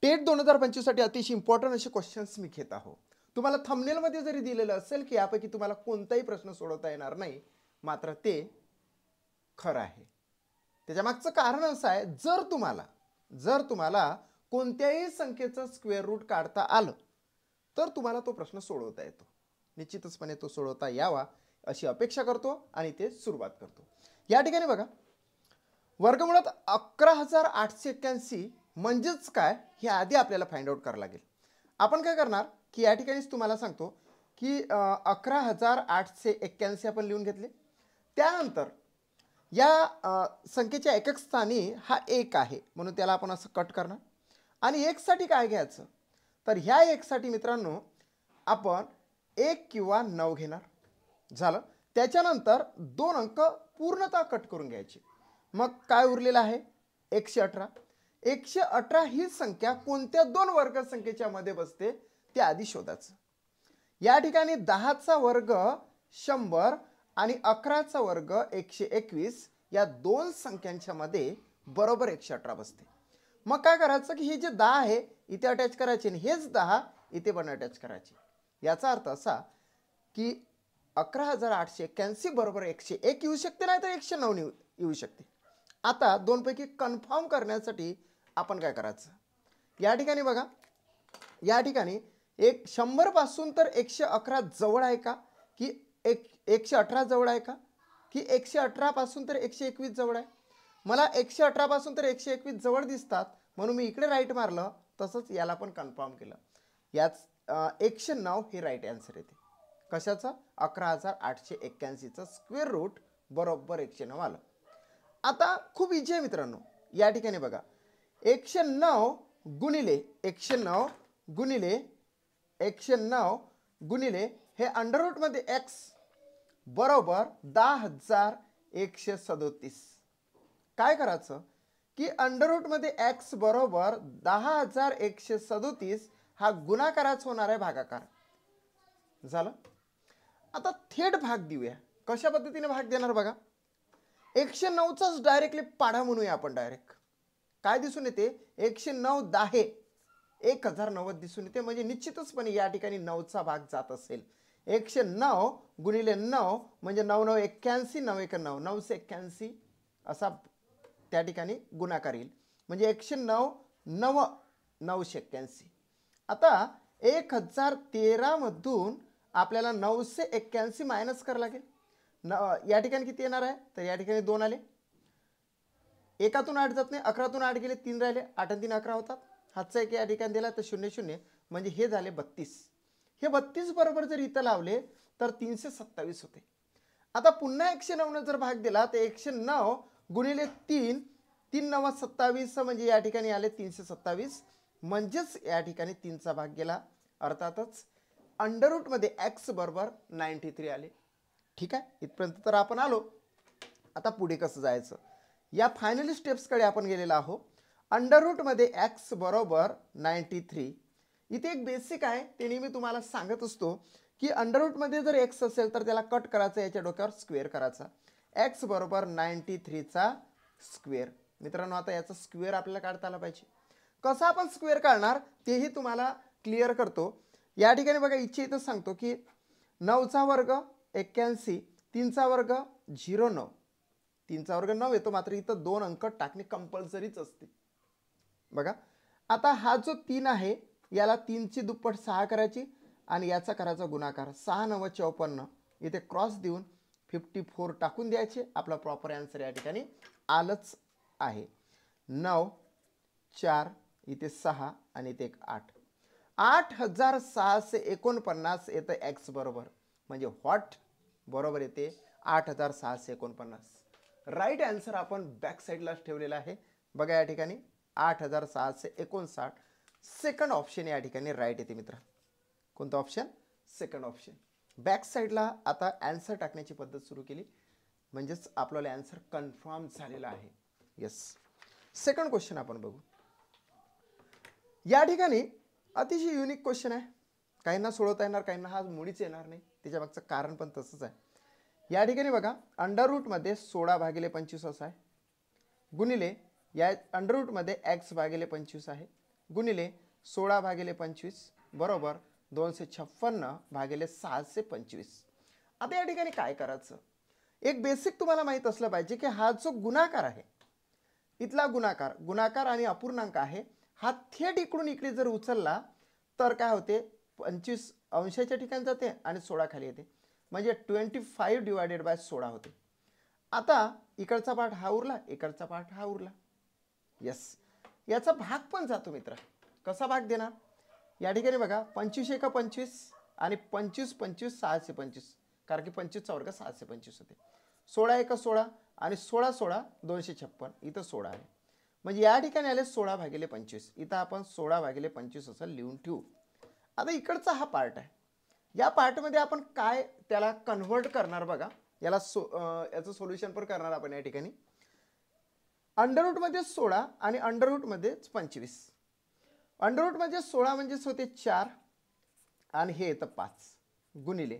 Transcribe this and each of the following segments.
TET 2025 साठी अतिशय important असे क्वेश्चन्स मी घेत आहो। तुम्हाला थंबनेल मध्ये जरी दिलेलं असेल की यापैकी तुम्हाला कोणताही प्रश्न सोडवता येणार नाही, मात्र ते खरं आहे। त्याच्या मागचं कारण असं आहे, जर तुम्हाला कोणत्याही संख्येचं स्क्वेअर रूट काढता आलं तर तुम्हाला तो प्रश्न सोडवता येतो। निश्चितपणे तो सोडवता यावा अशी अपेक्षा करतो आणि ते सुरुवात करतो। या ठिकाणी बघा, वर्गमुळात 11,881 म्हणजेच काय हे आधी आपल्याला फाइंड आउट करावं लागेल। आपण काय करणार की या ठिकाणीच तुम्हाला सांगतो की 11,881 आपण लिहून घेतले। त्यानंतर या संख्येच्या एकक स्थानी हा 1 आहे म्हणून त्याला आपण असं कट करणार आणि 1 साठी काय घ्यायचं, तर ह्या 1 साठी मित्रांनो आपण 1 किंवा 9 घेणार। झालं, त्याच्यानंतर 2 अंक पूर्णतः कट करून घ्यायचे। मग काय उरलेलं आहे 118। 118 ही संख्या कोणत्या दोन वर्ग संख्येच्या मध्ये बसते ते आधी शोधायचं। या ठिकाणी 10चा वर्ग 100 आणि 11चा वर्ग 121 या दोन संख्यांच्या मध्ये बरोबर 118 बसते। मग काय करायचं की हे जे 10 आहे इथे अटॅच करायचे आणि हेच 10 इथे पण अटॅच करायचे। याचा अर्थ असा की 11,881 बरोबर 101 येऊ शकते, नाही तर 109 येऊ शकते। आता दोन पैकी कन्फर्म करण्यासाठी आपण काय करायचं, या ठिकाणी बघा, या ठिकाणी 100 पासून तर 111 जवळ आहे का की 118 जवळ आहे का की 118 पासून तर 121 जवळ आहे। मला 118 पासून तर 121 जवळ दिसतात म्हणून मी इकडे राईट मारलं, तसंच याला पण कन्फर्म केलं। याच 109 हे राईट आन्सर येते। कशाचं 11,881 चं स्क्वेअर रूट बरोबर 109 आलं। आता खूप इजी आहे मित्रांनो। या ठिकाणी बघा 109 गुणिले 109 गुणिले 109 गुणिले हे अंडर रूट मध्ये x बरोबर 10,137। काय करायचं की अंडर रूट मध्ये x बरोबर 10,137 हा गुणाकाराच होणार आहे भागाकार। झालं, आता थेट भाग देऊया। कशा पद्धतीने भाग देणार बघा, 109 चाच डायरेक्टली पाढा म्हणूया आपण। डायरेक्ट काय दिसून येते 109 10 1090 दिसून येते, म्हणजे निश्चितचपणे या ठिकाणी 9 चा भाग जात असेल। 109 गुणिले 9 म्हणजे 9 9 81 9 1 9 981 असा त्या ठिकाणी गुणाकार येईल, म्हणजे 109 9 981। आता 1013 मधून आपल्याला 981 मायनस करावं लागेल। या ठिकाणी किती येणार आहे, तर या ठिकाणी 2 आले, एकातून 8 जात नाही, 11तून 8 गेले 3 राहिले, 8 आणि 3 11 होतात। हातचा एक या ठिकाणी दिला तर 0 0 म्हणजे हे झाले 32। हे 32 बरोबर जर इथं लावले तर 327 होते। आता पुन्हा 109 ने जर भाग दिला तर 109 गुणिले 3 3 9 27 म्हणजे या ठिकाणी आले 327, म्हणजेच या ठिकाणी 3 चा भाग गेला। अर्थातच अंडर रूट मध्ये x बरोबर 93 आले। ठीक आहे, इथपर्यंत तर आपण आलो। आता पुढे कसं जायचं या फायनल स्टेप्स कडे आपण गेलेलो आहोत। अंडर रूट मध्ये x बरोबर 93। इथे एक बेसिक आहे, ते नेहमी तुम्हाला सांगत असतो की अंडर रूट मध्ये जर x असेल तर त्याला कट करायचा, याच्या डोक्यावर स्क्वेअर करायचा। x बरोबर 93 चा स्क्वेअर। मित्रांनो आता याचा स्क्वेअर आपल्याला काढता आला पाहिजे। कसं आपण स्क्वेअर काढणार तेही तुम्हाला क्लिअर करतो। या ठिकाणी बघा इच्छा इथं सांगतो की 9 चा वर्ग 81, 3 चा वर्ग 09, 3 चा वर्ग 9 येतो, मात्र इथं 2 अंक टाकणे कंपल्सरीच असते। बघा आता हा जो 3 आहे याला 3 ची दुप्पट 6 करायची आणि याचा करायचा गुणाकार। 6 9 54 इथे क्रॉस देऊन 54 टाकून द्यायचे। आपला प्रॉपर आन्सर या ठिकाणी आलंच आहे। 9 4 इथे 6 आणि इथे 8 8,649 येतं x बरोबर, म्हणजे व्हॉट बरोबर येते 8,649। राईट आन्सर आपण बॅक साईडलाच ठेवलेला आहे। बघा या ठिकाणी 8,659 सेकंड ऑप्शन या ठिकाणी राईट येते मित्र। कोणता ऑप्शन, सेकंड ऑप्शन। बॅक साईडला आता आन्सर टाकण्याची पद्धत सुरू केली, म्हणजेच आपल्याला आन्सर कन्फर्म झालेला आहे। यस, सेकंड क्वेश्चन आपण बघू। या ठिकाणी अतिशय युनिक क्वेश्चन आहे, काहींना सोडवता येणार, काहींना हा मुळीच येणार नाही। त्याच्या मागचं कारण पण तसंच आहे। या ठिकाणी बघा अंडर रूट मध्ये 16 भागिले 25 असं आहे, गुणिले या अंडर रूट मध्ये x भागिले 25 आहे, गुणिले 16 भागिले 25 बरोबर 256 भागिले 625. आता या ठिकाणी काय करायचं, एक बेसिक तुम्हाला माहित असलं पाहिजे की हा जो गुणाकार आहे, इथला गुणाकार आणि अपूर्णांक आहे, हा थेट इकडून इकडे जर उचलला तर काय होते, 25 अंशाच्या ठिकाणी जाते आणि 16 खाली येते, म्हणजे 25 डिवायडेड बाय 16 होते. आता इकडचा पार्ट हा उरला, इकडचा पार्ट हा उरला. यस, याचा भाग पण जातो मित्र. कसा भाग देणार, या ठिकाणी बघा 25 एका 25 आणि 25 25 625, कारण की 25 चा वर्ग 625 होते. 16 एका 16 आणि 16 16 256, इथं 16 आहे, म्हणजे या ठिकाणी आले 16 भागिले 25. इथं आपण 16 भागिले 25 असं लिहून ठेवू. आता इकडचा हा पार्ट आहे, या पार्टमध्ये आपण काय त्याला कन्व्हर्ट करणार बघा, याला याचं सोल्युशन पण करणार आपण या ठिकाणी. अंडररूट मध्ये 16 आणि अंडररूट मध्ये 25. अंडररूट मध्ये 16 म्हणजेच होते 4 आणि हे येतं 5 गुणिले.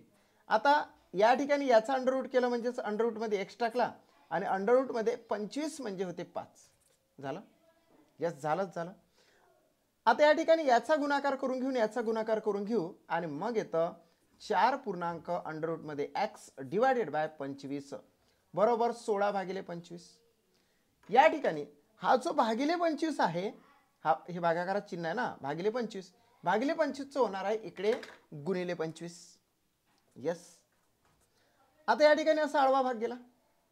आता या ठिकाणी याचा अंडररूट केलं म्हणजेच अंडररूट मध्ये x टाकला आणि अंडररूट मध्ये 25 म्हणजे होते 5. झालं, यस झालं. आता या ठिकाणी याचा गुणाकार करून घेऊन याचा गुणाकार करून घेऊ आणि मग येतं 4 पूर्णांक अंडररूट मध्ये x डिवायडेड बाय 25 बरोबर 16 भागिले 25. या ठिकाणी हा जो भागिले 25 आहे, हा हे भागाकारात चिन्ह आहे ना, भागिले 25 भागिले 25 होणार आहे इकडे गुणिले 25. यस, आता या ठिकाणी असा आडवा भाग गेला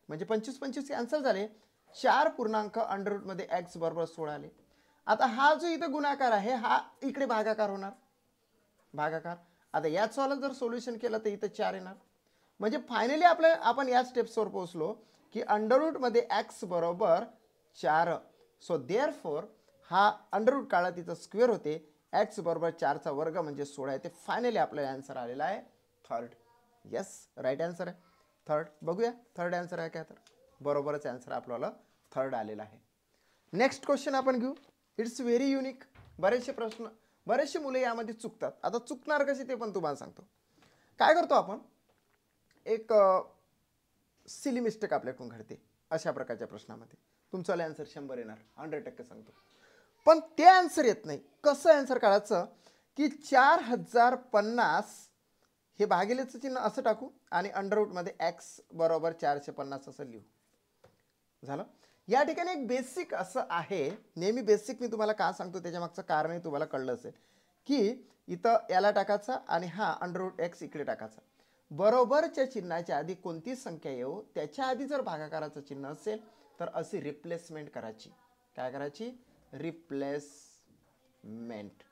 म्हणजे 25 25 कॅन्सल झाले. 4 पूर्णांक अंडररूट मध्ये x बरोबर 16 आले. आता हा जो इथं गुणाकार आहे हा इकडे भागाकार होणार, भागाकार. आता याच वाला जर सोल्युशन केलं तर इथं 4 येणार, म्हणजे फायनली आपण या स्टेप्सवर पोहोचलो की अंडररूट मध्ये x बरोबर 4. सो देअरफॉर हा अंडररूट काढला तिथं स्क्वेअर होते, x बरोबर 4 चा वर्ग म्हणजे 16 येते. फायनली आपला आन्सर आलेला आहे थर्ड. यस, राईट आन्सर आहे थर्ड. बघूया थर्ड आन्सर आहे काय, तर बरोबरच आन्सर आपल्याला थर्ड आलेला आहे. नेक्स्ट क्वेश्चन आपण घेऊ. It's very unique. बरेचसे मुले यामध्ये चुकतात. आता चुकणार कशी ते पण तुम्हाला सांगतो. काय करतो आपण, एक सिली मिस्टेक आपल्याकडून घडते अशा प्रकारच्या प्रश्नामध्ये. तुमचा आन्सर 100 येणार, 100% सांगतो. पण ते आन्सर येत नाही. कसं आन्सर काढायचं की 4050 हे भागिलेचं चिन्ह असं टाकू आणि अंडररूट मध्ये x बरोबर 450 असं लिहू. झालं. या ठिकाणी एक बेसिक असं आहे, नेहमी बेसिक मी तुम्हाला का सांगतो त्याच्या मागचं कारणही तुम्हाला कळलं असेल की इथं याला टाकायचा आणि हा अंडररूट x इकडे टाकायचा. बरोबरच्या चिन्हाच्या आधी कोणती संख्या येऊ त्याच्या आधी जर भागाकाराचं चिन्ह असेल तर अशी रिप्लेसमेंट करायची. काय करायची, रिप्लेसमेंट.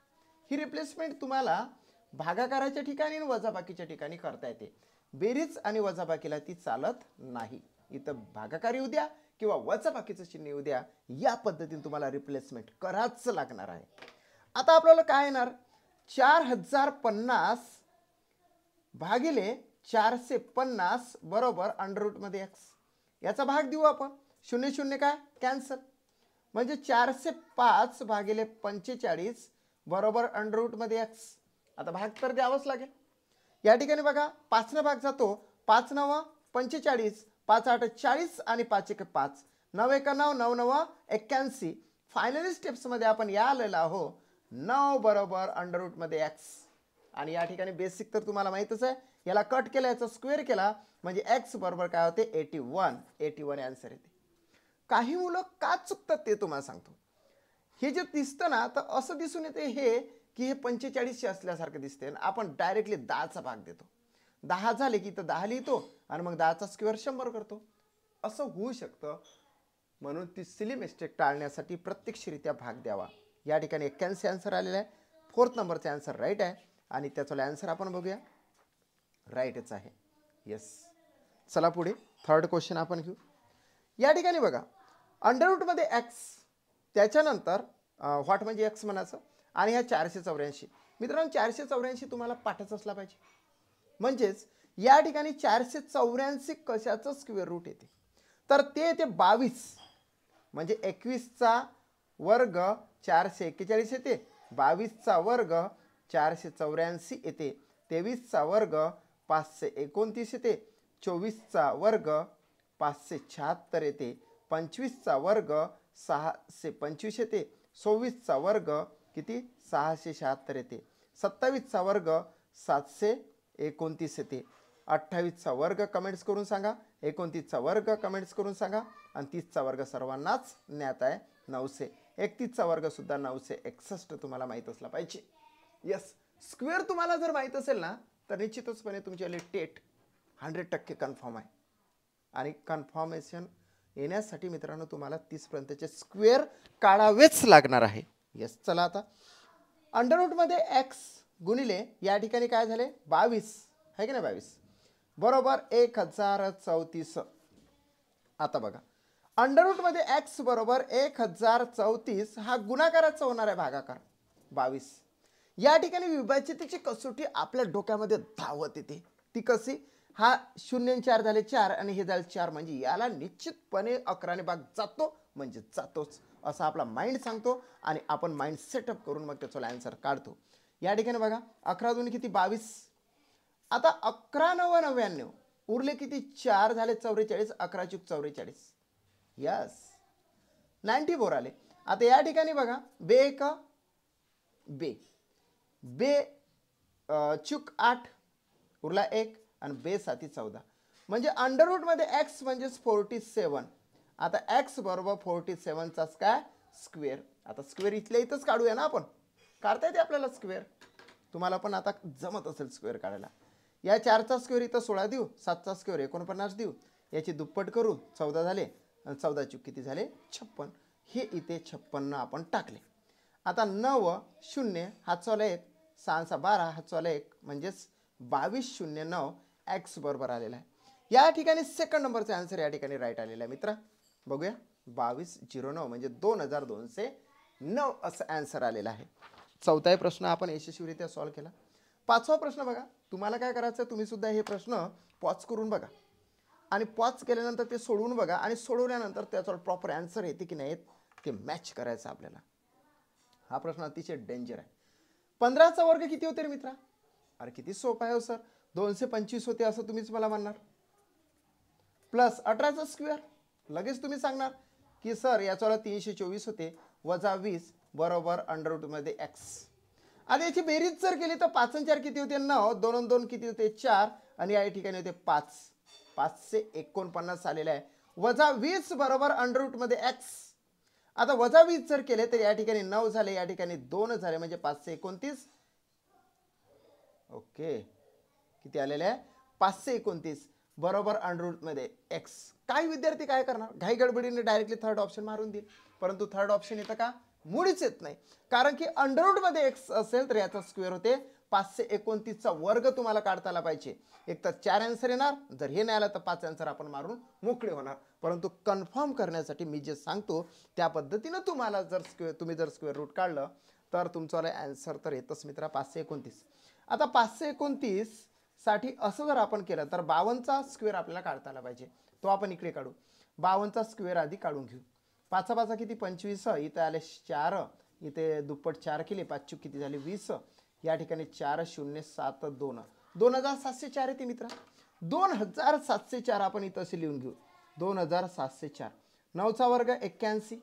ही रिप्लेसमेंट तुम्हाला भागाकाराच्या ठिकाणी आणि वजाबाकीच्या ठिकाणी करता येते. बेरीज आणि वजाबाकीला ती चालत नाही. इथं भागाकार येऊ द्या किंवा वजाबाकीचं चिन्ह येऊ द्या, या पद्धतीने तुम्हाला रिप्लेसमेंट करायच लागणार आहे. आता आपल्याला काय येणार, 4050 भागिले 450 बरोबर अंडररूट मध्ये x. याचा भाग देऊ आपण, 0 0 काय कॅन्सल, म्हणजे 405 भागिले 45 बरोबर अंडररूट मध्ये x. आता भाग तर द्यावाच लागेल. या ठिकाणी बघा 5 भाग जातो, 5 9 45, 5 8 40 आणि 5 1 5, 9 1 9 9 9 81. फायनली स्टेप्स मध्ये आपण या आलेला आहो 9 बरोबर अंडररूट मध्ये x. आणि या ठिकाणी बेसिक तर तुम्हाला माहितच आहे, याला कट केला याचा स्क्वेअर केला म्हणजे x बरोबर काय होते 81 आन्सर येते. काही मुलं का चुकतात ते तुम्हाला सांगतो. हे जे दिसतं ना तर असं दिसून येते हे की हे 45 असल्यासारखं दिसते, आपण डायरेक्टली 10चा भाग देतो. 10 झाले की इथं 10 लिहितो आणि मग 10चा स्क्वेअर 100 करतो. असं होऊ शकतं, म्हणून ती सिली मिस्टेक टाळण्यासाठी प्रत्यक्षरित्या भाग द्यावा. या ठिकाणी 81 आन्सर आलेला आहे. 4th नंबरचा आन्सर राईट आहे आणि त्याचा आन्सर आपण बघूया, राईटच आहे. येस, चला पुढे थर्ड क्वेश्चन आपण घेऊ. या ठिकाणी बघा अंडररूट मध्ये x, त्याच्यानंतर व्हॉट म्हणजे x म्हणायचं आणि ह्या 484. मित्रांनो 484 तुम्हाला पाठच असला पाहिजे. म्हणजेच या ठिकाणी 484 कशाचं स्क्वेअर रूट येते, तर ते येते 22. म्हणजे 21चा वर्ग 441 येते, 22चा वर्ग 484 येते, 23चा वर्ग 529 येते, 24चा वर्ग 576 येते, 25चा वर्ग 625 येते, 26चा वर्ग किती 676 येते. 27चा वर्ग 729 येते. 28चा वर्ग कमेंट्स करून सांगा. 29चा वर्ग कमेंट्स करून सांगा. आणि 30चा वर्ग सर्वांनाच ज्ञात आहे 900. 31चा वर्ग सुद्धा 961 तुम्हाला माहित असला पाहिजे. यस, स्क्वेअर तुम्हाला जर माहित असेल ना तर निश्चितचपणे तुमची टेट 100% कन्फर्म आहे. आणि कन्फर्मेशन येण्यासाठी मित्रांनो तुम्हाला 30 पर्यंतचे स्क्वेअर काढावेच लागणार आहे. यस, चला आता अंडर रूट मध्ये एक्स गुणिले या ठिकाणी काय झाले 22 आहे की नाही 22 बरोबर 1034. आता बघा अंडर रूट मध्ये एक्स बरोबर 1034 हा गुणाकाराचा होणार आहे भागाकार 22. या ठिकाणी विभाज्यतेची कसोटी आपल्या डोक्यामध्ये धावत येते. ती कशी, हा 0 4 झाले 4 आणि हे झाले 4 म्हणजे याला निश्चितपणे 11 ने भाग जातो म्हणजे जातोच असा आपला माइंड सांगतो. आणि आपण माइंड सेटअप करून मग त्याचा आन्सर काढतो. या ठिकाणी बघा 11 दूनी किती 22. आता 11 9 99 उरले किती 4 झाले 44. 11 चूक 44. यस 94 आले. आता या ठिकाणी बघा बे एक बे बे चूक 8 उरला 1 आणि बे 7 14 म्हणजे अंडर रूट मध्ये एक्स म्हणजे 47. आता एक्स बरोबर 47 चाच काय स्क्वेअर. आता स्क्वेअर इथल्या इथंच काढूया ना आपण. काढता येते आपल्याला स्क्वेअर. तुम्हाला पण आता जमत असेल स्क्वेअर काढायला. या 4चा स्क्वेअर इथं 16 देऊ. 7चा स्क्वेअर 49 देऊ. याची दुप्पट करू 14 झाले आणि 14 चूक किती झाले 56. हे इथे 56 आपण टाकले. आता 9 0 हातचा 1 6 12 हातचा 1 म्हणजेच 2209 एक्स बरोबर आलेला आहे. या ठिकाणी सेकंड नंबरचा आन्सर या ठिकाणी राईट आलेला आहे मित्रा. बघूया 2209 म्हणजे 2209 असं आन्सर आलेला आहे. चौथा प्रश्न आपण यशस्वीरित्या सॉल्व्ह केला. पाचवा प्रश्न बघा. तुम्हाला काय करायचं तुम्ही सुद्धा हे प्रश्न पॉज करून बघा आणि पॉज केल्यानंतर ते सोडवून बघा आणि सोडवल्यानंतर त्याचा प्रॉपर आन्सर येते की नाही ते मॅच करायचं आपल्याला. हा प्रश्न अतिशय डेंजर आहे. 15चा वर्ग किती होते रे मित्रा. अरे किती सोपा आहे हो सर. 225 होते असं तुम्हीच मला म्हणणार. प्लस 18चा स्क्वेअर लगेच तुम्ही सांगणार की सर याचा 324 होते वजा 20 बरोबर अंडर रूट मध्ये एक्स. आता याची बेरीज जर केली तर 5 आणि 4 किती होते 9 2 आणि 2 किती होते 4 आणि या ठिकाणी होते 5. 549 आलेला आहे. वजा 20 बरोबर अंडर रूट मध्ये एक्स. आता वजा 20 जर केले तर या ठिकाणी 9 झाले या ठिकाणी 2 झाले म्हणजे 529. ओके किती आलेले आहे 529 बरोबर अंडर रूट मध्ये एक्स. काही विद्यार्थी काय करणार घाई गडबडीने डायरेक्टली थर्ड ऑप्शन मारून देईल. परंतु थर्ड ऑप्शन येतं का मुळीच येत नाही. कारण की अंडर रूट मध्ये एक्स असेल तर याचा स्क्वेअर होते 529 चा वर्ग तुम्हाला काढता आला पाहिजे. एक तर 4 आन्सर येणार. जर हे नाही आलं तर 5 आन्सर आपण मारून मोकळे होणार. परंतु कन्फर्म करण्यासाठी मी जे सांगतो त्या पद्धतीने तुम्हाला जर तुम्ही स्क्वेअर रूट काढलं तर तुमचा आन्सर तर येतच मित्रा 529. आता 529 साठी असं जर आपण केलं तर 52चा स्क्वेअर आपल्याला काढता आला पाहिजे. तो आपण इकडे काढू. 52चा स्क्वेअर आधी काढून घेऊ. 5 5 किती 25. इथे आले 4. इथे दुप्पट 4 केले 5 चूक किती झाले 20. या ठिकाणी 4072 2704 येते मित्रा. 2704 आपण इथं असे लिहून घेऊ 2704. 9चा वर्ग 81.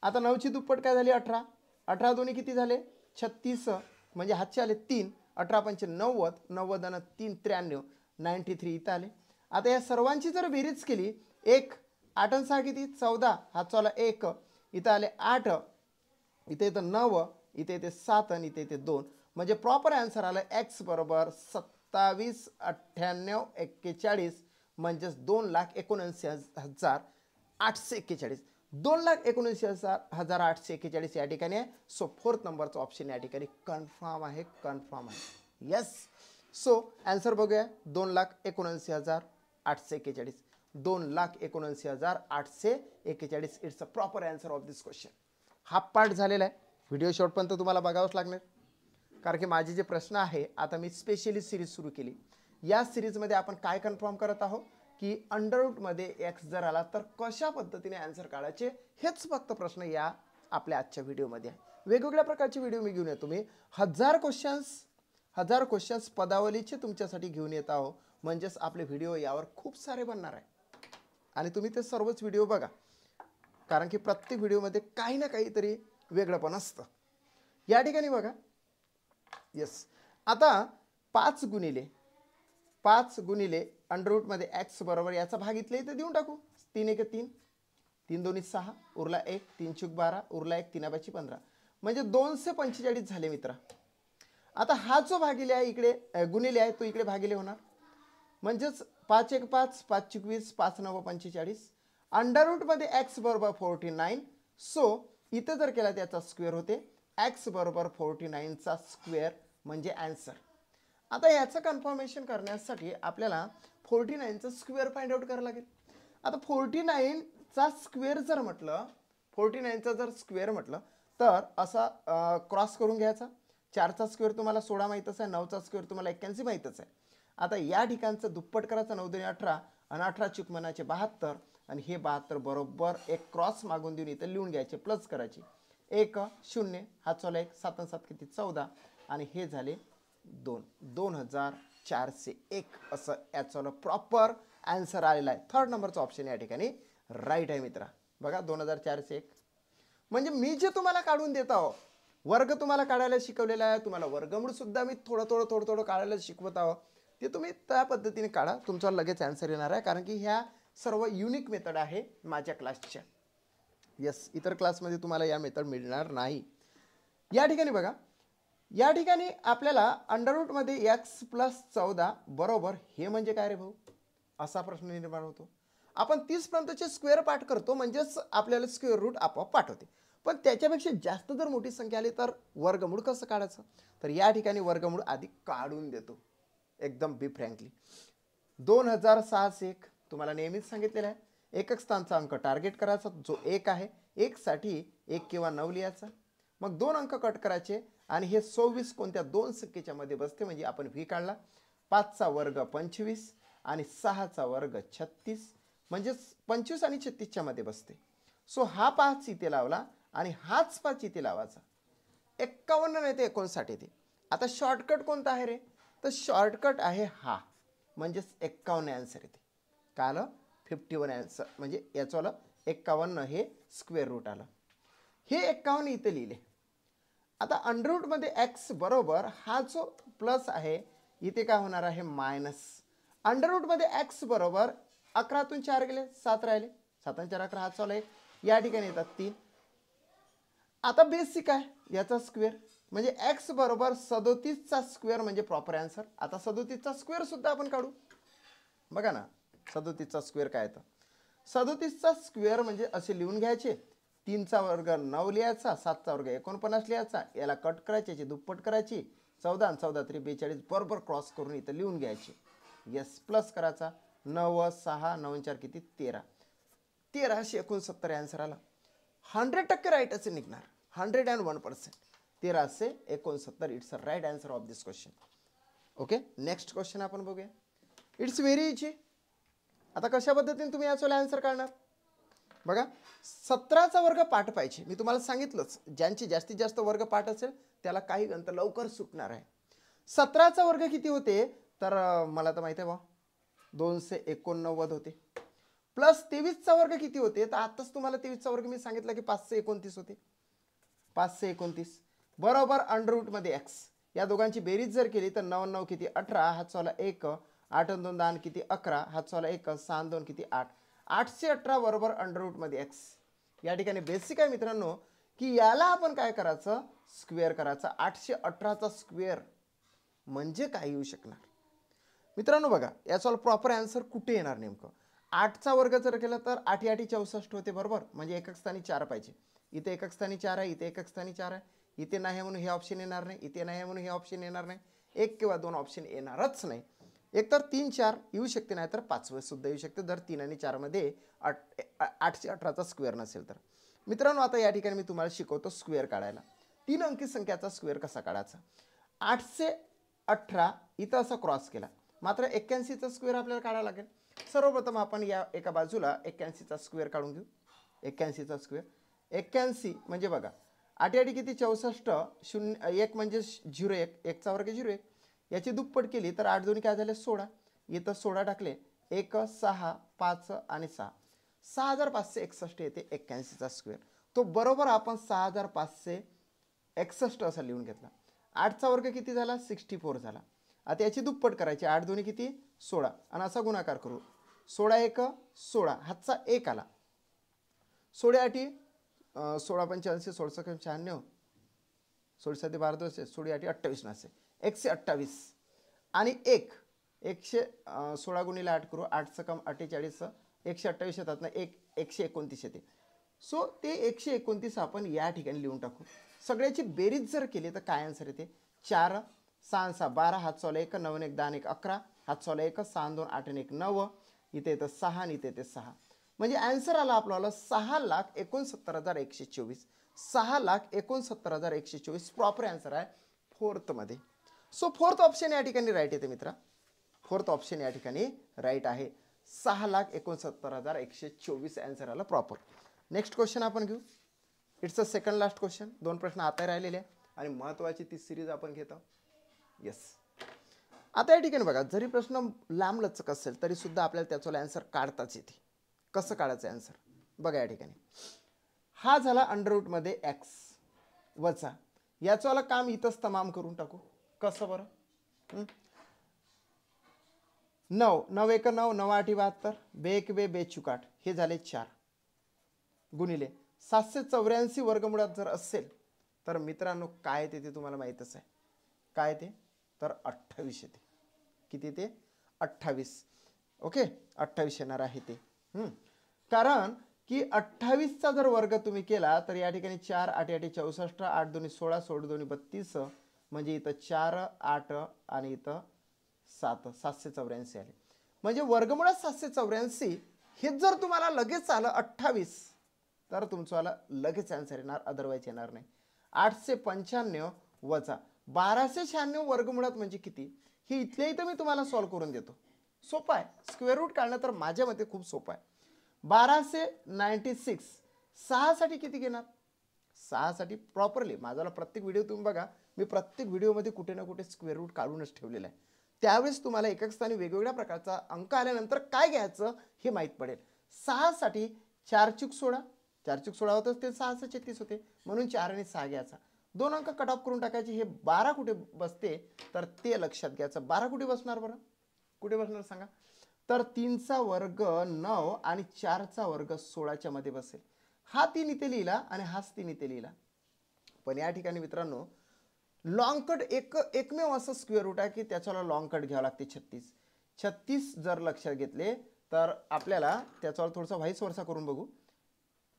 आता 9ची दुप्पट काय झाली 18. 18 दोन्ही किती झाले 36 म्हणजे हातचे आले 3. 18 पंचे 90 90 आणि 3 93 93 इथं आले. आता या सर्वांची जर बेरीज केली 1 8 आणि 6 किती 14 हातचा आला 1 इथं आले 8 इथे येतं 9 इथे येते 7 आणि इथे येते 2 म्हणजे प्रॉपर आन्सर आलं एक्स बरोबर 27 98 41 म्हणजेच 2,79,841. 2,79,841 या ठिकाणी आहे. सो फोर्थ नंबरचा ऑप्शन या ठिकाणी कन्फर्म आहे कन्फर्म आहे. यस सो आन्सर बघूया 2,79,841. 2,79,841 it's a proper answer of this question. हा पार्ट झालेला आहे. व्हिडिओ शेवटपर्यंत तुम्हाला बघावंच लागणार कारण की माझे जे प्रश्न आहे आता मी स्पेशली सिरीज सुरू केली. या सिरीजमध्ये आपण काय कन्फर्म करत आहोत की अंडर रूट मध्ये एक्स जर आला तर कशा पद्धतीने आन्सर काढायचे हेच फक्त प्रश्न या आपल्या आजच्या व्हिडिओमध्ये आहे. वेगवेगळ्या प्रकारचे व्हिडिओ मी घेऊन येतो. मी हजार क्वेश्चन्स पदावलीचे तुमच्यासाठी घेऊन येत आहो. म्हणजेच आपले व्हिडिओ यावर खूप सारे बनणार आहे आणि तुम्ही ते सर्वच व्हिडिओ बघा कारण की प्रत्येक व्हिडिओमध्ये काही ना काहीतरी वेगळं पण असतं. या ठिकाणी बघा, येस, आता 5 गुणिले अंडर रूटमध्ये एक्स बरोबर याचा भाग इथल्या इथे देऊन टाकू. 3 1 3, 3 2 6, उरला 1, 3 4 12, उरला 1, 3 5 15, म्हणजे 245 झाले मित्रा. आता हा जो भागिले आहे इकडे गुणिले आहे तो इकडे भागिले होणार, म्हणजेच 5 1 5, 5 24, 5 9 45, अंडर रूटमध्ये एक्स बरोबर 49. सो इथे जर केला त्याचा स्क्वेअर होते एक्स बरोबर 49चा स्क्वेअर म्हणजे आन्सर. आता याचं कन्फर्मेशन करण्यासाठी आपल्याला 49चा स्क्वेअर फाइंड आउट करावं लागेल. आता 49चा स्क्वेअर जर म्हटलं, 49चा जर स्क्वेअर म्हटलं तर असा क्रॉस करून घ्यायचा. 4चा स्क्वेअर तुम्हाला 16 माहीतच आहे, 9चा स्क्वेअर तुम्हाला 81 माहीतच आहे. आता या ठिकाणचं दुप्पट करायचं, 9 2 18 आणि 18 चुकमनाचे 72, आणि हे 72 बरोबर एक क्रॉस मागून देऊन इथं लिहून घ्यायचे, प्लस करायचे. 1 0 हा चला 1 7 7 किती 14, आणि हे झाले 2, 2401 असं याचं प्रॉपर आन्सर आलेला आहे. थर्ड नंबरचा ऑप्शन या ठिकाणी राईट आहे मित्रा. बघा 2401, म्हणजे मी जे तुम्हाला काढून देत आहो, वर्ग तुम्हाला काढायला शिकवलेला आहे, तुम्हाला वर्गमूळ सुद्धा मी थोडं काढायला शिकवत आहो, ते तुम्ही त्या पद्धतीने काढा, तुमचा लगेच आन्सर येणार आहे. कारण की ह्या सर्व युनिक मेथड आहे माझ्या क्लासच्या. येस, इतर क्लासमध्ये तुम्हाला या मेथड मिळणार नाही. या ठिकाणी बघा, या ठिकाणी आपल्याला अंडर रूटमध्ये एक्स प्लस 14 बरोबर हे म्हणजे काय रे भाऊ, असा प्रश्न निर्माण होतो. आपण 30 पर्यंतचे स्क्वेअर पाठ करतो, म्हणजेच आपल्याला स्क्वेअर रूट आपोआप पाठवते. पण त्याच्यापेक्षा जास्त जर मोठी संख्या आली तर वर्गमूळ कसं काढायचं, तर या ठिकाणी वर्गमूळ आधी काढून देतो एकदम बी फ्रँकली. 2601 तुम्हाला नेहमीच सांगितलेलं आहे, एकक स्थानचा अंक टार्गेट करायचा जो 1 आहे, 1 साठी 1 किंवा 9 लिहायचा, मग 2 अंक कट करायचे, आणि हे 26 कोणत्या दोन संख्येच्या मध्ये बसते, म्हणजे आपण व्ही काढला. 5चा वर्ग 25 आणि 6चा वर्ग 36, म्हणजे 25 आणि 36च्या मध्ये बसते. सो हा 5 इथे लावला आणि हाच 5 इथे लावायचा. 51 नाही ते 59 येते. आता शॉर्टकट कोणता आहे रे, तर शॉर्टकट आहे हा, म्हणजेच 51 आन्सर येते. काय आलं, 51 आन्सर, म्हणजे याचं आलं 51, हे स्क्वेअर रूट आलं. हे 51 इथे लिहिले. आता अंडर रूटमध्ये एक्स बरोबर हा जो प्लस आहे इथे काय होणार आहे मायनस. अंडर रूटमध्ये एक्स बरोबर 11तून 4 गेले 7 राहिले, 7 आणि 4 11, हा चालू 1, या ठिकाणी येतात 3. आता बेसिक आहे याचा स्क्वेअर, म्हणजे एक्स बरोबर 37चा स्क्वेअर म्हणजे प्रॉपर आन्सर. आता 37चा स्क्वेअर सुद्धा आपण काढू. बघा ना 37चा स्क्वेअर काय येतं, 37चा स्क्वेअर म्हणजे असे लिहून घ्यायचे, 3चा वर्ग 9 लिहायचा, 7चा वर्ग 49 लिहायचा, याला कट करायचे, याची दुप्पट करायची, 14 आणि 14 3 42 बरोबर क्रॉस करून इथं लिहून घ्यायचे. यस, प्लस करायचा, 9 6 9 4 किती 13, 1369 आन्सर आला. 100% राईट असे निघणार, 101%. 1369 it's a right answer of this question. Okay, next question आपण बघूया. It's very easy. आता कशा पद्धतीने तुम्ही याचा आन्सर काढणार बघा. 17चा वर्ग पाठ पाहिजे, मी तुम्हाला सांगितलंच, ज्यांची जास्तीत जास्त वर्ग पाठ असेल त्याला काही गंत लवकर सुटणार आहे. 17चा वर्ग किती होते, तर मला तर माहिती आहे बा 289 होते. प्लस 23चा वर्ग किती होते, तर आताच तुम्हाला 23चा वर्ग मी सांगितलं की 529 होते. 529 बरोबर अंडर रूटमध्ये एक्स, या दोघांची बेरीज जर केली तर 9 9 किती 18, हा चला 1, 8 2 10 किती 11, हा चला 1, 6 2 किती 8, 818 बरोबर अंडर रूटमध्ये एक्स. या ठिकाणी बेसिक आहे मित्रांनो की याला आपण काय करायचं, स्क्वेअर करायचा. 818चा स्क्वेअर म्हणजे काय येऊ शकणार मित्रांनो, बघा याचा प्रॉपर आन्सर कुठे येणार नेमकं. 8चा वर्ग जर केला तर 8 8 64 होते बरोबर, म्हणजे एकक स्थानी 4 पाहिजे. इथे एकक स्थानी 4 आहे, इथे एकक स्थानी 4 आहे, इथे नाही म्हणून हे ऑप्शन येणार नाही, इथे नाही म्हणून हे ऑप्शन येणार नाही, एक किंवा दोन ऑप्शन येणारच नाही. एक तर 3 4 येऊ शकते, नाही तर 5वे सुद्धा येऊ शकते, जर 3 आणि 4 मध्ये 818चा स्क्वेअर नसेल तर. मित्रांनो आता या ठिकाणी मी तुम्हाला शिकवतो स्क्वेअर काढायला. 3 अंकी संख्याचा स्क्वेअर कसा काढायचा. 818 इथं असा क्रॉस केला, मात्र 81चा स्क्वेअर आपल्याला काढायला लागेल. सर्वप्रथम आपण या एका बाजूला 81चा स्क्वेअर काढून घेऊ. 81चा स्क्वेअर 81 म्हणजे बघा 8 8 किती 64, 0 1 म्हणजे 01, 1चा वर्ग 01, याची दुप्पट केली तर 8 2 काय झाले 16, इथं 16 टाकले, 1 6 5 आणि 6, 6561 येते 81चा स्क्वेअर. तो बरोबर आपण 6500 61 असा लिहून घेतला. 8चा वर्ग किती झाला 64 झाला. आता याची दुप्पट करायची. 8 दोन्ही किती 16 आणि असा गुणाकार करू. 16 एक 16 हातचा 1 आला. 16 आठी 16 पंच्याऐंशी 16 96 16 12 2 16 आठी 28 नसे 128 आणि 116 गुणिले 8 करू. 8 सकम 48 128 येतात ना 129 येते. सो ते 129 आपण या ठिकाणी लिहून टाकू. सगळ्याची बेरीज जर केली तर काय आन्सर येते 4 6 6 12 हात चौला 1 9 1 10 1 11 हात चौला 1 6 2 8 1 9 इथे येतं 6 आणि इथे येते 6. म्हणजे आन्सर आला आपल्याला 6,69,124. 6,69,124 प्रॉपर आन्सर आहे फोर्थ मध्ये. सो फोर्थ ऑप्शन या ठिकाणी राईट येते मित्रा. फोर्थ ऑप्शन या ठिकाणी राईट आहे. 6,69,124 आन्सर आला प्रॉपर. नेक्स्ट क्वेश्चन आपण घेऊ. It's a second last question. 2 प्रश्न आता राहिलेले आणि महत्त्वाची ती सिरीज आपण घेत आहोत. येस. आता या ठिकाणी बघा जरी प्रश्न लांब लचक असेल तरी सुद्धा आपल्याला त्याचा आन्सर काढताच येते. कसं काढायचं आन्सर बघा. या ठिकाणी हा झाला अंडर रूट मध्ये एक्स वजा याचं काम इथंच तमाम करून टाकू. कसं बरं 9 9 1 9 9 8 72 बेक बे बेचुकाट हे झाले 4 गुणिले 784 वर्गमुळात जर असेल तर मित्रांनो काय येते ते तुम्हाला माहीतच आहे. काय ते तर 28 येते. किती ते 28. ओके 28 येणार आहे ते. कारण की 28चा जर वर्ग तुम्ही केला तर या ठिकाणी 4 8 8 64 8 2 16 16 2 32 म्हणजे इथं 4 8 आणि इथं 7 784 आले. म्हणजे वर्गमुळात 784 हेच जर तुम्हाला लगेच आलं 28 तर तुमचं लगेच आन्सर येणार. अदरवाईज येणार नाही. 895 वजा 1296 वर्गमुळात म्हणजे किती हे इथल्या इथं मी तुम्हाला सॉल्व्ह करून देतो. सोपं आहे. स्क्वेअर रूट काढणं तर माझ्या मते खूप सोपं आहे. 1296 6 साठी किती घेणार. 6 साठी प्रॉपरली माझा प्रत्येक व्हिडिओ तुम्ही बघा. मी प्रत्येक व्हिडिओमध्ये कुठे ना कुठे स्क्वेअर रूट काढूनच ठेवलेला आहे. त्यावेळेस तुम्हाला एकाच स्थानी वेगवेगळ्या प्रकारचा अंक आल्यानंतर काय घ्यायचं हे माहीत पडेल. 6 साठी 4 चूक 16 4 चूक 16 होतं ते 6 36 होते म्हणून 4 आणि 6 घ्यायचा. 2 अंक कट ऑफ करून टाकायचे. हे 12 कुठे बसते तर ते लक्षात घ्यायचं. 12 कुठे बसणार बरं कुठे बसणार सांगा. तर 3चा वर्ग 9 आणि 4चा वर्ग 16च्या मध्ये बसेल. हा 3 इथे लिहिला आणि हाच 3 इथे लिहिला. पण या ठिकाणी मित्रांनो लॉंग कट एकमेव असं स्क्वेअर रूट आहे की त्याच्याला लॉंग कट घ्यावं लागते 36. 36 जर लक्षात घेतले तर आपल्याला त्याच्यावर थोडासा व्हाईस वर्सा करून बघू.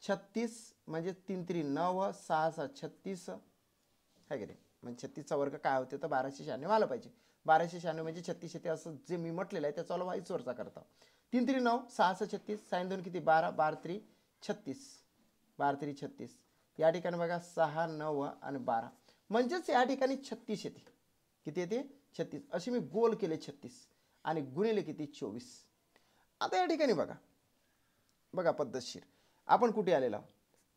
36 म्हणजे 3 3 9 6 6 36 आहे की नाही. म्हणजे 36चा वर्ग काय होते तर 1296 आलं पाहिजे. 1296 म्हणजे 36 येते असं जे मी म्हटलेलं आहे त्याचा व्हाईस वर्सा करता. 3 3 9 6 6 36 साइन 2 किती 12 12 3 36 12 3 36 या ठिकाणी बघा 6 9 आणि 12 म्हणजेच या ठिकाणी 36 येते. किती येते 36 अशी मी गोल केले 36 आणि गुणिले किती 24. आता या ठिकाणी बघा बघा पद्धतशीर आपण कुठे आलेलो आहोत.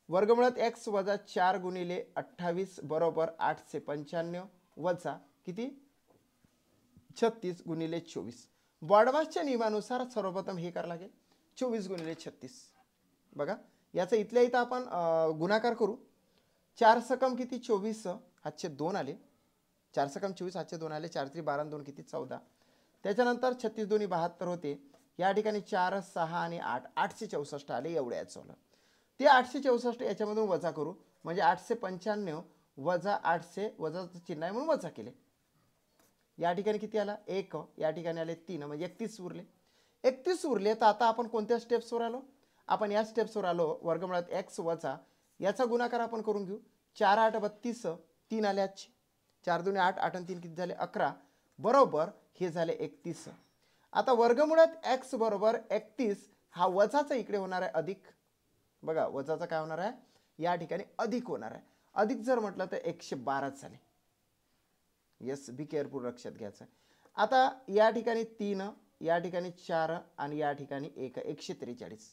वर्गमुळात x वजा 4 गुणिले 28 बरोबर 895 वजा किती 36 गुणिले 24. बॉडमासच्या नियमानुसार सर्वप्रथम हे करावं लागेल 24 गुणिले 36. बघा याचा इथल्या इथं आपण गुणाकार करू. 4 सकम किती 24 हातचे 2 आले. 4 सकम 24 हातचे 2 आले. 4 3 12 2 किती 14. त्याच्यानंतर 36 2 72 होते. या ठिकाणी 4 6 आणि 8 864 आले. एवढे याचं ते 864 याच्यामधून वजा करू म्हणजे 895 वजा 800 वजाचं चिन्ह आहे म्हणून वजा केले. या ठिकाणी किती आला 1 या ठिकाणी आले 3 म्हणजे 31 उरले. 31 उरले तर आता आपण कोणत्या स्टेप्सवर आलो. आपण या स्टेप्सवर आलो. वर्गमुळात x वजा याचा गुणाकार आपण करून घेऊ. 4 8 32 3 आले आजचे 4 2 8 8 आणि 3 किती झाले 11 बरोबर हे झाले 31. आता वर्गमुळात x बरोबर 31 हा वजाचा इकडे होणार आहे अधिक. बघा वजाचा काय होणार आहे या ठिकाणी अधिक होणार आहे. अधिक जर म्हटलं तर 112 झाले. येस बी केअरफुल लक्षात घ्यायचं. आता या ठिकाणी 3 या ठिकाणी 4 आणि या ठिकाणी 1 143.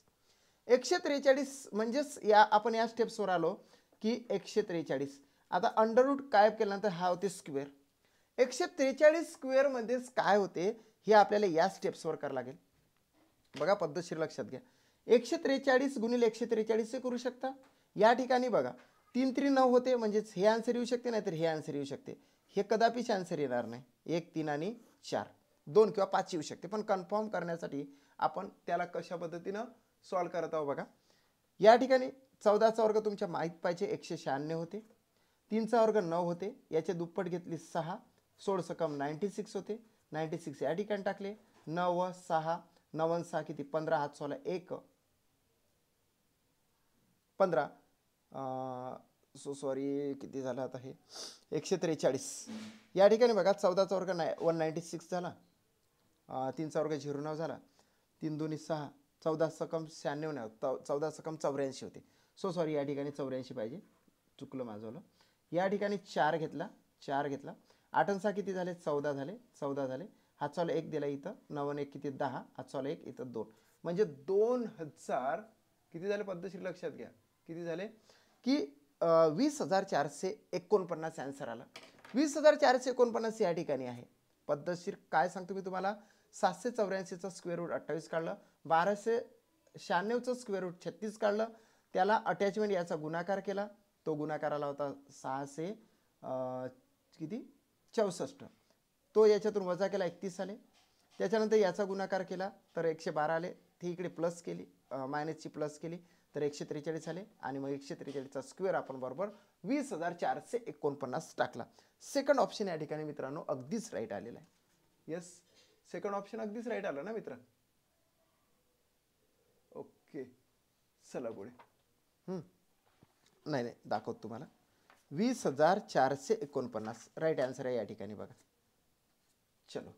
143 म्हणजेच या आपण या स्टेप्सवर आलो की 143. आता अंडर रूट काय केल्यानंतर हा होते स्क्वेअर. 143 स्क्वेअर मध्येच काय होते हे आपल्याला या स्टेप्सवर करावं लागेल. बघा पद्धतशीर लक्षात घ्या. 143 गुणिले 143 करू शकता. या ठिकाणी बघा 3 3 9 होते, म्हणजेच हे आन्सर येऊ शकते, नाहीतर हे आन्सर येऊ शकते. हे कदापिच आन्सर येणार नाही. 1 3 आणि 4 2 किंवा 5 येऊ शकते. पण कन्फर्म करण्यासाठी आपण त्याला कशा पद्धतीनं सॉल्व करत आहोत बघा. या ठिकाणी 14चा वर्ग तुमच्या माहीत पाहिजे 196 होते, 3चा वर्ग 9 होते, याचे दुप्पट घेतली 6, 16 कम 96 होते. 96 या ठिकाणी टाकले, 9 व 6 9 व 6 किती 15, हात सोला 1 15 सॉरी किती झालं आता हे 143. या ठिकाणी बघा 14चा वर्ग 196 झाला, 3चा वर्ग 09 झाला, 3 2 6, 14 सकम 96 नाही, 14 सकम 84 होते. सॉरी या ठिकाणी 84 पाहिजे, चुकलं माझं. या ठिकाणी 4 घेतला, 8 आणि 6 किती झाले 14 झाले, 14 झाले. हातचाला 1 दिला इथं, 9 आणि 1 किती 10, हातचाला 1 इथं 2, म्हणजे 2000 किती झाले पद्धतशीर लक्षात घ्या. किती झाले की 20,449 आन्सर आला. 20,449 या ठिकाणी आहे. पद्धतशीर काय सांगतो मी तुम्हाला, 784चा स्क्वेअर रूट 28 काढलं, 1296चं स्क्वेअर रूट 36 काढलं, त्याला अटॅचमेंट याचा गुणाकार केला, तो गुणाकार आला होता 600 किती 64, तो याच्यातून वजा केला 31 आले. त्याच्यानंतर याचा गुणाकार केला तर 112 आले, ती इकडे प्लस केली, मायनसची प्लस केली तर 143 आले, आणि मग 143चा स्क्वेअर आपण बरोबर 20,449 टाकला. सेकंड ऑप्शन या ठिकाणी मित्रांनो अगदीच राईट आलेला आहे. यस, सेकंड ऑप्शन अगदीच राईट आलं ना मित्र. ओके, चला पुढे. नाही दाखवतो तुम्हाला. 20,449 राईट आन्सर आहे या ठिकाणी बघा. चलो,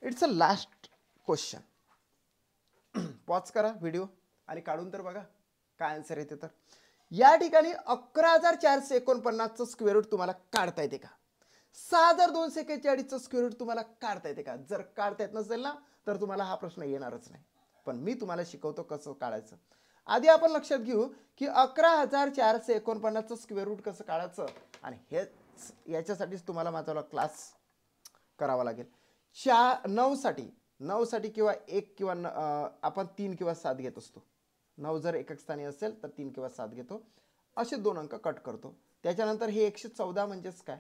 it's a last question. Pause करा व्हिडिओ आणि काढून तर बघा काय आन्सर येते. तर या ठिकाणी 11,449चं स्क्वेअर रूट तुम्हाला काढता येते का? 6,241चं स्क्वेअर रूट तुम्हाला काढता येते का? जर काढता येत नसेल ना तर तुम्हाला हा प्रश्न येणारच नाही, पण मी तुम्हाला शिकवतो कसं काढायचं. आधी आपण लक्षात घेऊ की 11,449चं स्क्वेअर रूट कसं काढायचं, आणि हेच याच्यासाठीच तुम्हाला माझा क्लास करावा लागेल. 9 साठी किंवा 1 किंवा आपण 3 किंवा 7 घेत असतो. 9 जर एकक स्थानी असेल तर 3 किंवा 7 घेतो, असे 2 अंक कट करतो. त्याच्यानंतर हे 114 म्हणजेच काय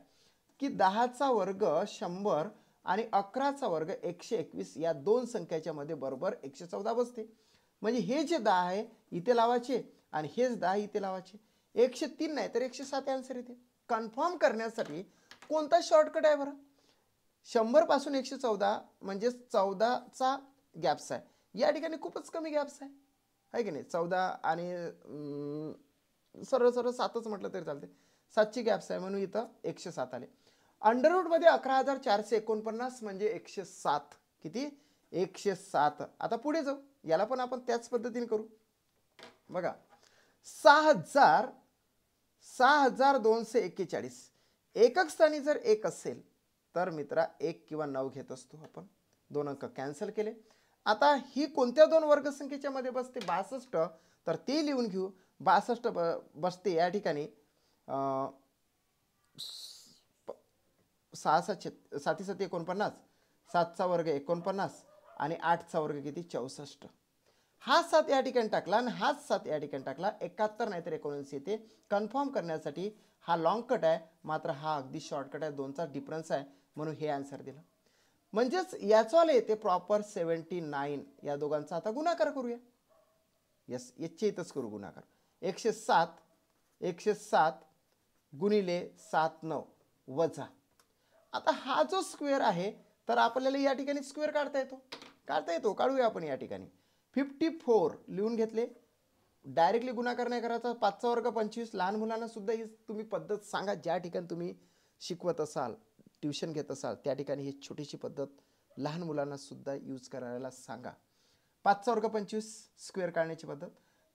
की 10चा वर्ग 100 आणि 11चा वर्ग 121 या दोन संख्याच्या मध्ये बरोबर 114 बसते. म्हणजे हे जे 10 आहे इथे लावायचे आणि हेच 10 इथे लावायचे. 103 नाही तर 107 आन्सर येते. कन्फर्म करण्यासाठी कोणता शॉर्टकट आहे बरं? 100 पासून 114 म्हणजे 14चा गॅप्स आहे. या ठिकाणी खूपच कमी गॅप्स आहे की नाही. 14 आणि सरळ 7च म्हटलं तरी चालते. 7ची गॅप्स आहे म्हणून इथं 107 आले. अंडर रूट मध्ये 11,449 म्हणजे 107. किती 107. आता पुढे जाऊ, याला पण आपण त्याच पद्धतीने करू बघा. 6,241 एकक स्थानी जर 1 असेल तर मित्रा 1 किंवा 9 घेत असतो आपण. 2 अंक कॅन्सल केले. आता ही कोणत्या दोन वर्गसंख्येच्या मध्ये बसते? 62. तर ते लिहून घेऊ. 62 बसते या ठिकाणी 6 7 49, 7चा वर्ग 49 आणि 8चा वर्ग किती 64. हा 7 या ठिकाणी टाकला आणि हाच 7 या ठिकाणी टाकला. 71 नाहीतर 19 येते. कन्फर्म करण्यासाठी हा लॉंग कट आहे, मात्र हा अगदी शॉर्टकट आहे. 2चा डिफरन्स आहे म्हणून हे आन्सर दिलं. म्हणजेच याच्यावाले येते प्रॉपर 79. या दोघांचा आता गुणाकार करूया. यस, याच्या इथंच करू गुणाकार. 107 गुणिले 7 9 वजा. आता हा जो स्क्वेअर आहे तर आपल्याला या ठिकाणी स्क्वेअर काढता येतो. काढूया आपण या ठिकाणी. 54 लिहून घेतले. डायरेक्टली गुणाकार नाही करायचा. 5चा वर्ग 25. लहान मुलांना सुद्धा ही तुम्ही पद्धत सांगा. ज्या ठिकाणी तुम्ही शिकवत असाल, ट्युशन घेत असाल, त्या ठिकाणी ही छोटीशी पद्धत लहान मुलांना सुद्धा यूज करायला सांगा. 5चा वर्ग 25 स्क्वेअर काढण्याची पद्धत.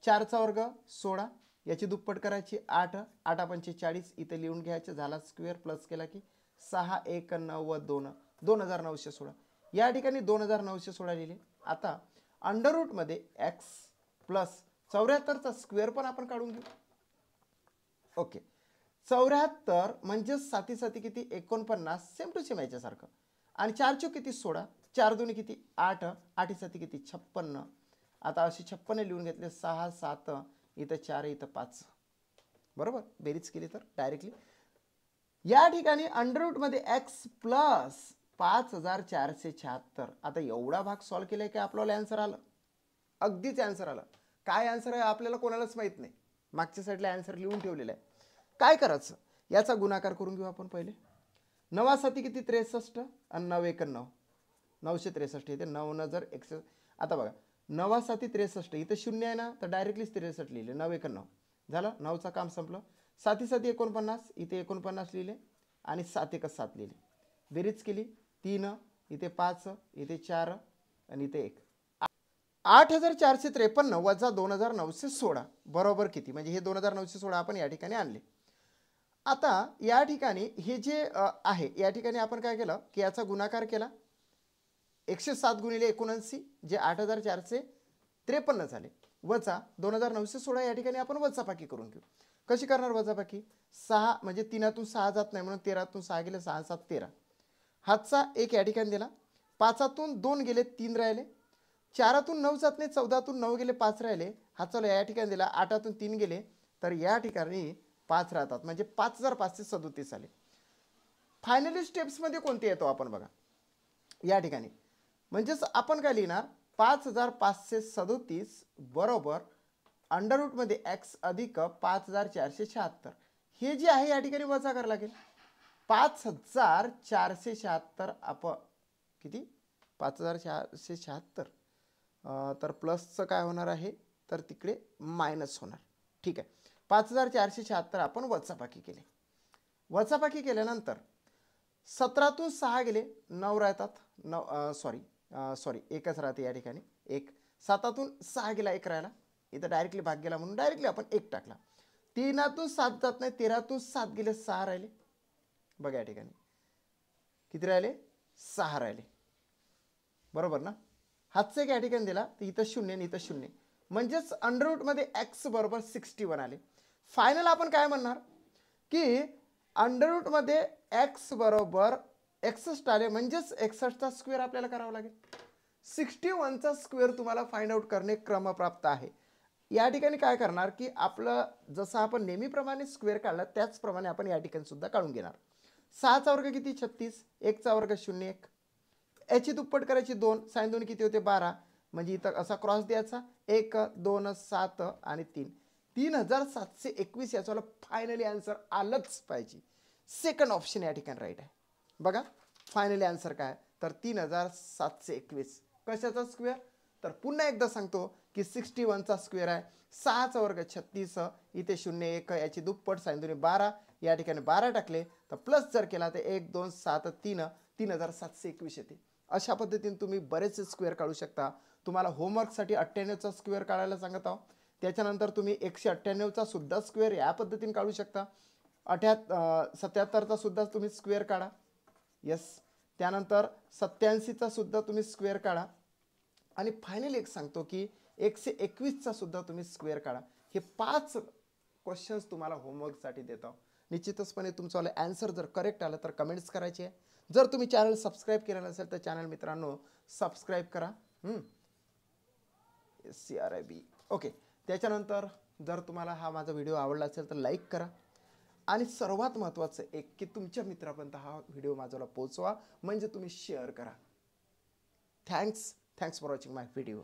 4चा वर्ग 16 याची दुप्पट करायची 8. 8 पंचे 40 इथे लिहून घ्यायचे. झाला स्क्वेअर. प्लस केला की 6 1 9 व 2 2916. या ठिकाणी 2916 लिहिले. आता अंडर रूट मध्ये x प्लस 74चा स्क्वेअर पण आपण काढून घेऊ. ओके, 74 म्हणजे 7 7 किती 49. सेम टू सेम याच्यासारखं. आणि 4 चौक किती 16. 4 2 किती 8. 8 7 किती 56. आता असे 56 लिहून घेतले. 6 7 इथं 4 इथं 5. बरोबर, बेरीज केली तर डायरेक्टली या ठिकाणी अंडररूटमध्ये एक्स प्लस 5476. आता एवढा भाग सॉल्व्ह केलाय की आपल्याला आन्सर आलं, अगदीच आन्सर आलं. काय आन्सर आहे आपल्याला कोणालाच माहित नाही, मागच्या साईडला आन्सर लिहून ठेवलेला आहे. काय करायचं, याचा गुणाकार करून घेऊ आपण पहिले. 9 साती किती 63 आणि 9 91 963 येते. 9 न जर 100, आता बघा 9 साती 63 इथं 0 आहे ना, तर डायरेक्टली 63 लिहिले. 9 91 झालं, 9चं काम संपलं. साती साती 49 इथे 49 लिहिले आणि 7 1 7 लिहिले. बेरीज केली 3 इथे 5 इथे 4 आणि इथे 1. 8453 वजा 2916 बरोबर किती, म्हणजे हे 2916 आपण या ठिकाणी आणले. आता या ठिकाणी हे जे आहे या ठिकाणी आपण काय केलं की याचा गुणाकार केला. 107 गुणिले 79 जे 8453 झाले, वजा 2916 या ठिकाणी आपण वजाबाकी करून घेऊ. कशी करणार वजाबाकी, 6 म्हणजे 3तून 6 जात नाही म्हणून 13तून 6 गेले, 6 7 13. हातचा 1 या ठिकाणी दिला, 5तून 2 गेले 3 राहिले, 4तून 9 जात नाही, 14तून 9 गेले 5 राहिले. हातचा या ठिकाणी दिला, 8तून 3 गेले तर या ठिकाणी 5 राहतात, म्हणजे 5537 आले. फायनली स्टेप्समध्ये कोणते येतो आपण बघा या ठिकाणी, म्हणजेच आपण काय लिहिणार 5537 बरोबर अंडररूटमध्ये एक्स अधिक 5476. हे जे आहे या ठिकाणी वजा करावं लागेल. 5476 आपण किती 5476 तर प्लसचं काय होणार आहे तर तिकडे मायनस होणार. ठीक आहे, 5476 आपण वजाबाकी केले. वजाबाकी केल्यानंतर 17तून 6 गेले 9 राहतात, 9 सॉरी एकच राहते या ठिकाणी 1. 7तून 6 गेला 1 राहिला, इथं डायरेक्टली भाग गेला म्हणून डायरेक्टली आपण 1 टाकला. 3तून 7 जात नाही, 13तून 7 गेले 6 राहिले. बघा या ठिकाणी किती राहिले 6 राहिले, बरोबर ना. हातचं एक या ठिकाणी दिला तर इथं 0 आणि इथं 0, म्हणजेच अंडररूटमध्ये एक्स बरोबर 61 आले. फायनल आपण काय म्हणणार की अंडररूटमध्ये एक्स बरोबर 61 आले, म्हणजेच 61चा स्क्वेअर आपल्याला करावा लागेल. 61चा स्क्वेअर तुम्हाला फाइंड आउट करणे क्रमप्राप्त आहे. या ठिकाणी काय करणार की आपलं जसं आपण नेहमीप्रमाणे स्क्वेअर काढला त्याचप्रमाणे आपण या ठिकाणी सुद्धा काढून घेणार. 6चा वर्ग किती 36, 1चा वर्ग 0 1, याची दुप्पट करायची 2, साइन 2 किती होते 12, म्हणजे इथं असा क्रॉस द्यायचा 1 2 7 आणि 3, 3721 याचा फायनली आन्सर आलंच पाहिजे. सेकंड ऑप्शन या ठिकाणी राईट आहे. बघा फायनली आन्सर काय तर 3721. कशाचा स्क्वेअर तर पुन्हा एकदा सांगतो की 61चा स्क्वेअर आहे. 6चा वर्ग 36 इथे 0 1 याची दुप्पट साइन 2 12, या ठिकाणी 12 टाकले तर प्लस जर केला तर 1 2 7 3 3721 येते. अशा पद्धतीने तुम्ही बरेच स्क्वेअर काढू शकता. तुम्हाला होमवर्कसाठी 98चा स्क्वेअर काढायला सांगत आहोत. त्याच्यानंतर तुम्ही 198चा सुद्धा स्क्वेअर या पद्धतीने काढू शकता. 77चा सुद्धा तुम्ही स्क्वेअर काढा. यस, त्यानंतर 87चा सुद्धा तुम्ही स्क्वेअर काढा. आणि फायनली एक सांगतो की 121चा सुद्धा तुम्ही स्क्वेअर काढा. हे 5 क्वेश्चन्स तुम्हाला होमवर्कसाठी देतो. निश्चितचपणे तुमचं आन्सर जर करेक्ट आलं तर कमेंट्स करायचे. जर तुम्ही चॅनल सबस्क्राईब केलं नसेल तर चॅनल मित्रांनो सबस्क्राईब करा. CRIB okay. त्याच्यानंतर जर तुम्हाला हा माझा व्हिडिओ आवडला असेल तर लाईक करा आणि सर्वात महत्त्वाचं एक की तुमच्या मित्रापर्यंत हा व्हिडिओ माझ्याला पोहोचवा, म्हणजे तुम्ही शेअर करा. Thanks for watching my video.